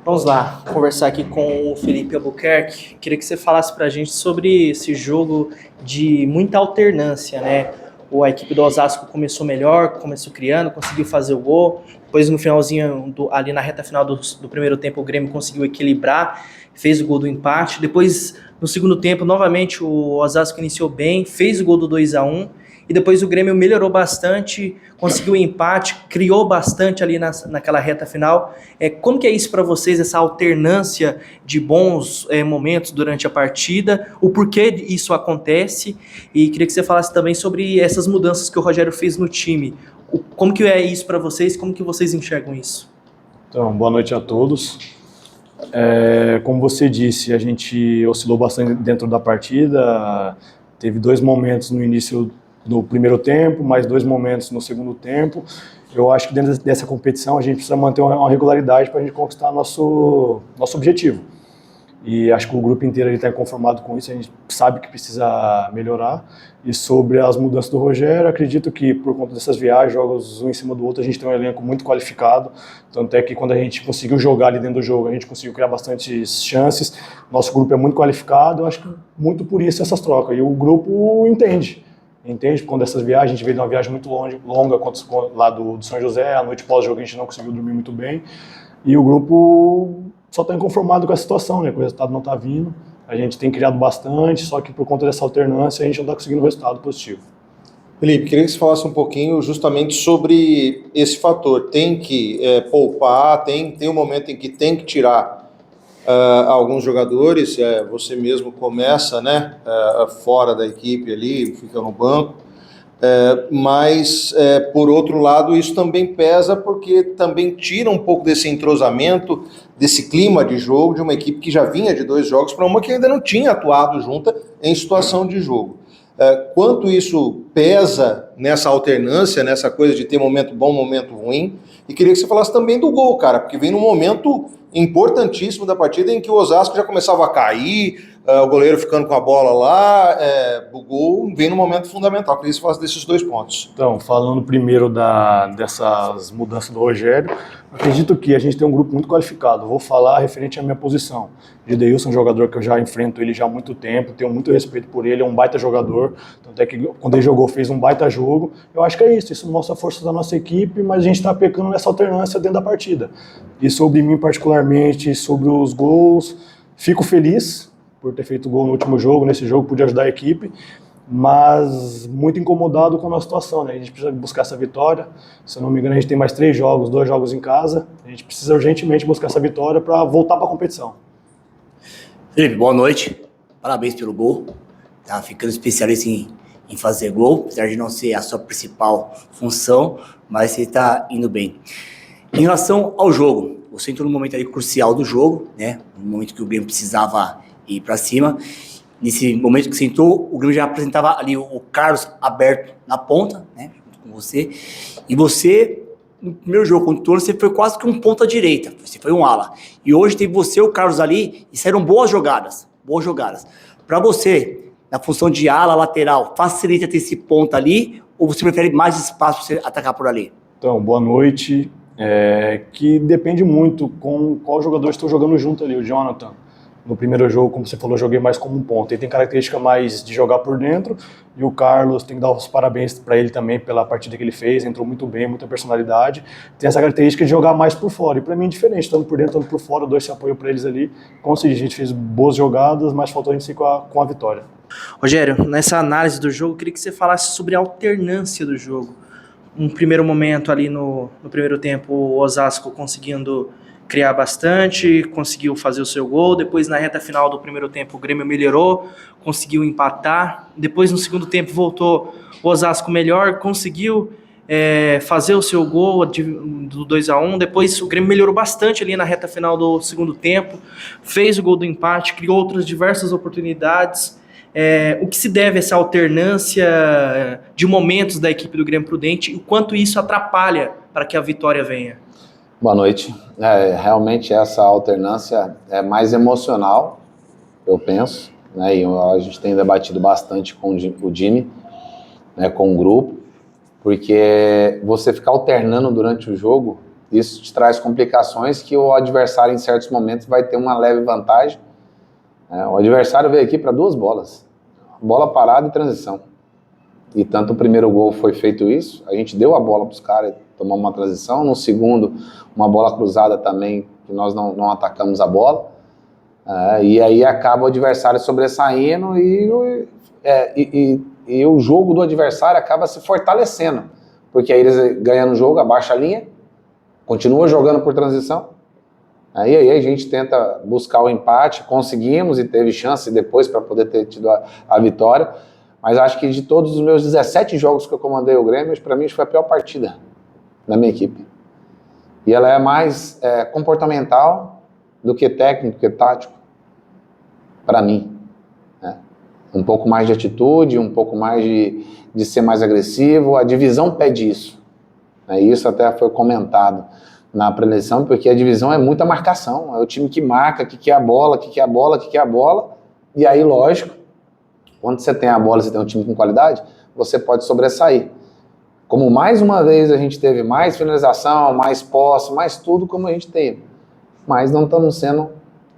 Vamos lá, conversar aqui com o Felipe Albuquerque. Queria que você falasse pra gente sobre esse jogo de muita alternância, né? A equipe do Osasco começou melhor, começou criando, conseguiu fazer o gol. Depois, no finalzinho, ali na reta final do primeiro tempo, o Grêmio conseguiu equilibrar, fez o gol do empate. Depois, no segundo tempo, novamente, o Osasco iniciou bem, fez o gol do 2-1. E depois o Grêmio melhorou bastante, conseguiu o empate, criou bastante ali naquela reta final. Como que é isso para vocês, essa alternância de bons momentos durante a partida? O porquê isso acontece? E queria que você falasse também sobre essas mudanças que o Rogério fez no time. Como que é isso para vocês? Como que vocês enxergam isso? Então, boa noite a todos. Como você disse, a gente oscilou bastante dentro da partida. Teve 2 momentos no início do primeiro tempo, mais 2 momentos no segundo tempo. Eu acho que dentro dessa competição a gente precisa manter uma regularidade para a gente conquistar nosso objetivo. E acho que o grupo inteiro está conformado com isso, a gente sabe que precisa melhorar. E sobre as mudanças do Rogério, acredito que por conta dessas viagens, jogos um em cima do outro, a gente tem um elenco muito qualificado. Tanto é que quando a gente conseguiu jogar ali dentro do jogo, a gente conseguiu criar bastantes chances. Nosso grupo é muito qualificado, eu acho que muito por isso essas trocas. E o grupo entende quando essas viagens, a gente veio de uma viagem muito longa lá do São José, a noite pós-jogo a gente não conseguiu dormir muito bem, e o grupo só está inconformado com a situação, né? O resultado não está vindo, a gente tem criado bastante, só que por conta dessa alternância a gente não está conseguindo um resultado positivo. Felipe, queria que você falasse um pouquinho justamente sobre esse fator. Tem que poupar, tem um momento em que tem que tirar alguns jogadores, você mesmo começa, né, fora da equipe ali, fica no banco, mas por outro lado isso também pesa porque também tira um pouco desse entrosamento, desse clima de jogo de uma equipe que já vinha de 2 jogos para uma que ainda não tinha atuado junta em situação de jogo. Quanto isso pesa nessa alternância, nessa coisa de ter momento bom, momento ruim, e queria que você falasse também do gol, cara, porque vem num momento importantíssimo da partida em que o Osasco já começava a cair, o goleiro ficando com a bola lá, o gol vem num momento fundamental. Queria que você falasse desses 2 pontos. Então, falando primeiro dessas mudanças do Rogério, acredito que a gente tem um grupo muito qualificado. Vou falar referente à minha posição. Gideilson é um jogador que eu já enfrento ele já há muito tempo, tenho muito respeito por ele, é um baita jogador, tanto é que quando ele jogou fez um baita jogo. Eu acho que é isso mostra a força da nossa equipe, mas a gente está pecando nessa alternância dentro da partida. E sobre mim particularmente, sobre os gols, fico feliz por ter feito gol no último jogo, nesse jogo pude ajudar a equipe, mas muito incomodado com a nossa situação, né? A gente precisa buscar essa vitória. Se eu não me engano, a gente tem mais 3 jogos, 2 jogos em casa. A gente precisa urgentemente buscar essa vitória para voltar para a competição. Felipe, boa noite. Parabéns pelo gol. Tá ficando especialista em fazer gol, apesar de não ser a sua principal função, mas você está indo bem. Em relação ao jogo, você entrou num momento ali crucial do jogo, né? Um momento que o Grêmio precisava ir para cima. Nesse momento que você entrou, o Grêmio já apresentava ali o Carlos aberto na ponta, né, junto com você. E você, no primeiro jogo contra o Toro, você foi quase que um ponta direita. Você foi um ala. E hoje tem você e o Carlos ali e saíram boas jogadas. Boas jogadas. Para você, na função de ala, lateral, facilita ter esse ponta ali ou você prefere mais espaço para você atacar por ali? Então, boa noite. Que depende muito com qual jogador estou jogando junto ali, o Jonathan. No primeiro jogo, como você falou, eu joguei mais como um ponta. Ele tem característica mais de jogar por dentro. E o Carlos, tem que dar os parabéns para ele também pela partida que ele fez. Entrou muito bem, muita personalidade. Tem essa característica de jogar mais por fora. E para mim é diferente, tanto por dentro, tanto por fora. Eu dou esse apoio para eles ali. Consegui, a gente fez boas jogadas, mas faltou a gente ir com a vitória. Rogério, nessa análise do jogo, eu queria que você falasse sobre a alternância do jogo. Um primeiro momento ali no primeiro tempo, o Osasco conseguindo criar bastante, conseguiu fazer o seu gol. Depois, na reta final do primeiro tempo, o Grêmio melhorou, conseguiu empatar. Depois, no segundo tempo, voltou o Osasco melhor, conseguiu fazer o seu gol do 2-1. Depois, o Grêmio melhorou bastante ali na reta final do segundo tempo, fez o gol do empate, criou outras diversas oportunidades. O que se deve a essa alternância de momentos da equipe do Grêmio Prudente e o quanto isso atrapalha para que a vitória venha? Boa noite. Realmente essa alternância é mais emocional, eu penso, né? E a gente tem debatido bastante com o Jimmy, né, com o grupo, porque você ficar alternando durante o jogo Isso te traz complicações que o adversário, em certos momentos, vai ter uma leve vantagem. O adversário veio aqui para 2 bolas. Bola parada e transição. E tanto o primeiro gol foi feito isso, a gente deu a bola para os caras, tomamos uma transição. No segundo, uma bola cruzada também, que nós não atacamos a bola. E aí acaba o adversário sobressaindo e o jogo do adversário acaba se fortalecendo. Porque aí eles ganham o jogo, abaixa a linha, continua jogando por transição. Aí a gente tenta buscar o empate, conseguimos e teve chance depois para poder ter tido a vitória. Mas acho que de todos os meus 17 jogos que eu comandei o Grêmio, para mim foi a pior partida da minha equipe. E ela é mais comportamental do que técnico, do que tático, para mim. Um pouco mais de atitude, um pouco mais de ser mais agressivo. A divisão pede isso. Isso até foi comentado na pré-eleição, porque a divisão é muita marcação. É o time que marca, que quer a bola, que quer a bola, que quer a bola. E aí, lógico, quando você tem a bola, você tem um time com qualidade, você pode sobressair. Como mais uma vez a gente teve mais finalização, mais posse, mais tudo como a gente teve. Mas não estamos sendo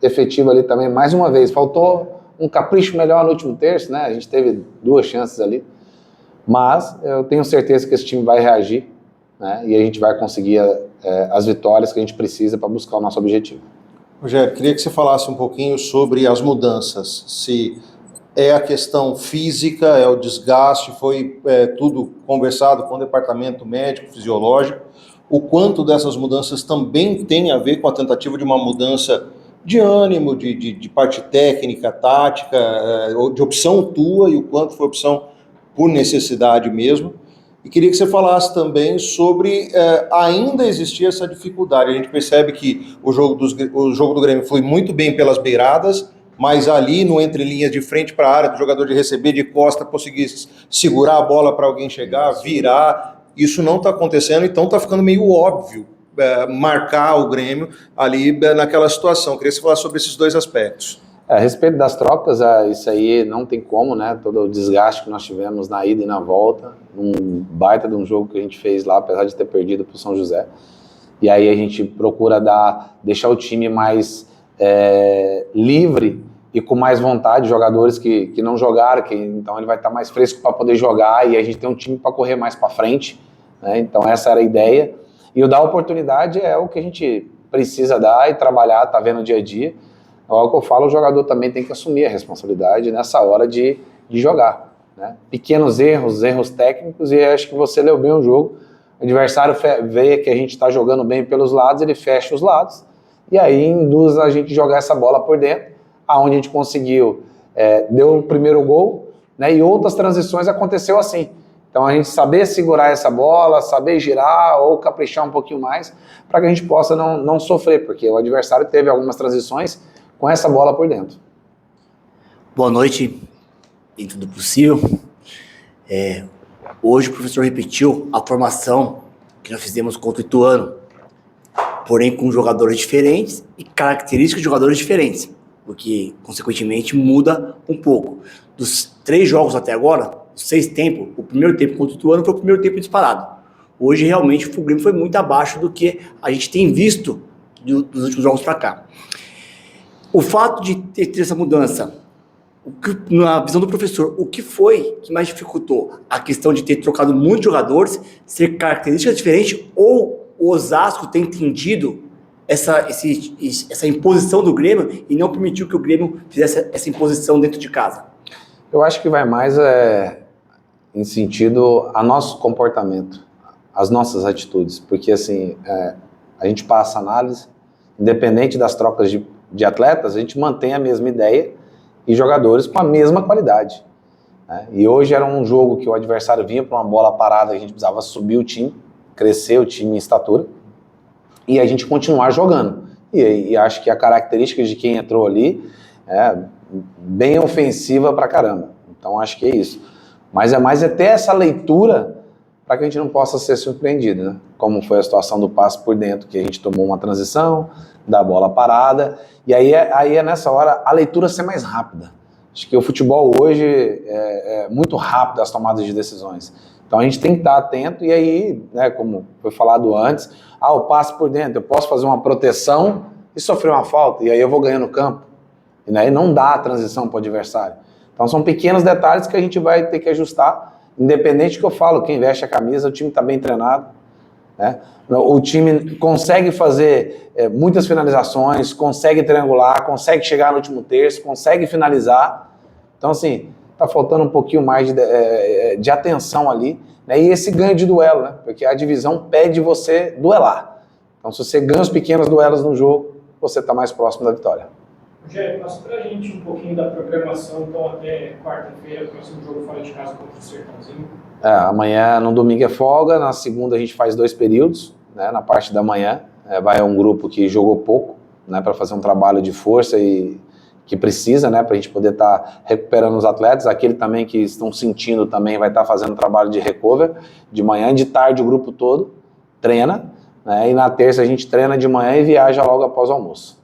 efetivos ali também. Mais uma vez, faltou um capricho melhor no último terço, né? A gente teve 2 chances ali. Mas eu tenho certeza que esse time vai reagir, né? E a gente vai conseguir as vitórias que a gente precisa para buscar o nosso objetivo. Rogério, queria que você falasse um pouquinho sobre as mudanças. Se é a questão física, é o desgaste, foi tudo conversado com o departamento médico, fisiológico. O quanto dessas mudanças também tem a ver com a tentativa de uma mudança de ânimo, de parte técnica, tática, de opção tua, e o quanto foi opção por necessidade mesmo. E queria que você falasse também sobre ainda existir essa dificuldade. A gente percebe que o jogo do Grêmio flui muito bem pelas beiradas, mas ali no entre linhas de frente para a área, do jogador de receber de costa, conseguir segurar a bola para alguém chegar, virar, isso não está acontecendo, então está ficando meio óbvio marcar o Grêmio ali naquela situação. Queria que você falasse sobre esses 2 aspectos. A respeito das trocas, isso aí não tem como, né? Todo o desgaste que nós tivemos na ida e na volta, um baita de um jogo que a gente fez lá, apesar de ter perdido para o São José. E aí a gente procura deixar o time mais livre e com mais vontade, jogadores que não jogaram, então ele vai estar mais fresco para poder jogar, e a gente tem um time para correr mais para frente, né? Então essa era a ideia. E o dar oportunidade é o que a gente precisa dar e trabalhar, tá vendo dia a dia. É o que eu falo, o jogador também tem que assumir a responsabilidade nessa hora de jogar, né? Pequenos erros técnicos, e acho que você leu bem o jogo. O adversário vê que a gente está jogando bem pelos lados, ele fecha os lados, e aí induz a gente jogar essa bola por dentro, aonde a gente conseguiu, deu o primeiro gol, né? E outras transições aconteceu assim. Então a gente saber segurar essa bola, saber girar ou caprichar um pouquinho mais, para que a gente possa não sofrer, porque o adversário teve algumas transições com essa bola por dentro. Boa noite, dentro do possível. Hoje o professor repetiu a formação que nós fizemos contra o Ituano, porém com jogadores diferentes e características de jogadores diferentes, o que consequentemente muda um pouco. Dos 3 jogos até agora, 6 tempos, o primeiro tempo contra o Ituano foi o primeiro tempo disparado. Hoje realmente o Grêmio foi muito abaixo do que a gente tem visto dos últimos jogos para cá. O fato de ter essa mudança, na visão do professor, o que foi que mais dificultou? A questão de ter trocado muitos jogadores, ser características diferentes, ou o Osasco ter entendido essa imposição do Grêmio e não permitiu que o Grêmio fizesse essa imposição dentro de casa? Eu acho que vai mais em sentido a nosso comportamento, as nossas atitudes, porque assim, a gente passa análise, independente das trocas de atletas, a gente mantém a mesma ideia e jogadores com a mesma qualidade, né? E hoje era um jogo que o adversário vinha para uma bola parada, a gente precisava subir o time, crescer o time em estatura e a gente continuar jogando. E acho que a característica de quem entrou ali é bem ofensiva pra caramba. Então acho que é isso. Mas é mais ter essa leitura para que a gente não possa ser surpreendido, né? Como foi a situação do passe por dentro, que a gente tomou uma transição, da bola parada, e aí é nessa hora a leitura ser mais rápida. Acho que o futebol hoje é muito rápido as tomadas de decisões. Então a gente tem que estar atento e aí, né, como foi falado antes, o passe por dentro, eu posso fazer uma proteção e sofrer uma falta, e aí eu vou ganhando campo. E aí não dá a transição para o adversário. Então são pequenos detalhes que a gente vai ter que ajustar, independente que eu falo, quem veste a camisa, o time está bem treinado, né? O time consegue fazer muitas finalizações, consegue triangular, consegue chegar no último terço, consegue finalizar. Então assim, tá faltando um pouquinho mais de atenção ali, né? E esse ganho de duelo, né? Porque a divisão pede você duelar. Então, se você ganha os pequenos duelos no jogo, você está mais próximo da vitória. Rogério, passa pra gente um pouquinho da programação, então até quarta-feira, próximo jogo fora de casa contra o Sertãozinho. Amanhã, no domingo é folga, na segunda a gente faz 2 períodos, né? Na parte da manhã vai um grupo que jogou pouco, né? Para fazer um trabalho de força e que precisa, né, para a gente poder estar recuperando os atletas. Aquele também que estão sentindo também vai estar fazendo trabalho de recover de manhã, de tarde o grupo todo treina, né, e na terça a gente treina de manhã e viaja logo após o almoço.